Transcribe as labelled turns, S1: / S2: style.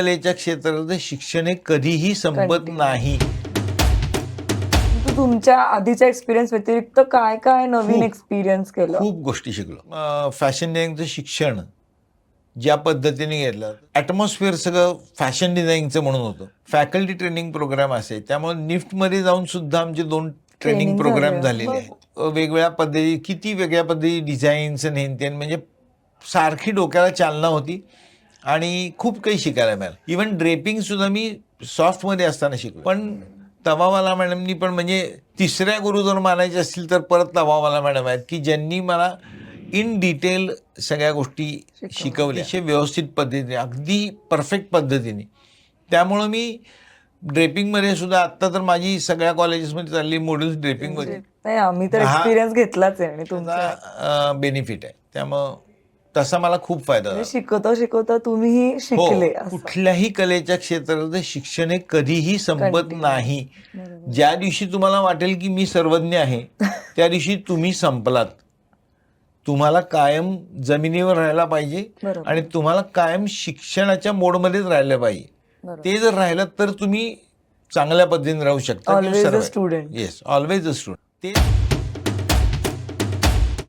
S1: कलेच्या क्षेत्रात शिक्षण हे कधीही संपत नाही.
S2: तुमच्या आधीच्या एक्सपिरियन्स व्यतिरिक्त काय काय नवीन एक्सपिरियन्स केलं?
S1: खूप गोष्टी शिकलो. फॅशन डिझायनिंगचं शिक्षण ज्या पद्धतीने घेतलं, ॲटमॉस्फिअर सगळं फॅशन डिझायनिंगचं म्हणून होतं. फॅकल्टी ट्रेनिंग प्रोग्राम असे, त्यामुळे निफ्टमध्ये जाऊन सुद्धा आमचे 2 ट्रेनिंग प्रोग्राम झालेले आहेत. वेगवेगळ्या पद्धती, किती वेगळ्या पद्धती डिझाईन्स म्हणजे सारखी डोक्याला चालना होती आणि खूप काही शिकायला मिळालं. इव्हन ड्रेपिंग सुद्धा मी सॉफ्टमध्ये असताना शिकलो. पण तवावाला मॅडमनी पण म्हणजे तिसऱ्या गुरु जर मानायचे असतील तर परत तवावाला मॅडम आहेत की ज्यांनी मला इन डिटेल सगळ्या गोष्टी शिकवल्या अतिशय व्यवस्थित पद्धतीने, अगदी परफेक्ट पद्धतीने. त्यामुळं मी ड्रेपिंगमध्ये सुद्धा आत्ता तर माझी सगळ्या कॉलेजेसमध्ये चालली मॉड्यूल्स ड्रेपिंगमध्ये.
S2: नाही, आम्ही तर एक्सपिरियन्स घेतलाच आहे आणि
S1: तुमचा बेनिफिट आहे. त्यामुळं तसा मला खूप फायदा झाला.
S2: शिकवता शिकवता तुम्हीही शिकले.
S1: कुठल्याही कलेच्या क्षेत्रात शिक्षण हे कधीही संपत नाही. ज्या दिवशी तुम्हाला वाटेल की मी सर्वज्ञ आहे त्या दिवशी तुम्ही संपलात. तुम्हाला कायम जमिनीवर राहायला पाहिजे आणि तुम्हाला कायम शिक्षणाच्या मोडमध्येच राहिलं पाहिजे. ते जर राहिलं तर तुम्ही चांगल्या पद्धतीने राहू शकता.
S2: Always a student.
S1: Yes, always a student. ते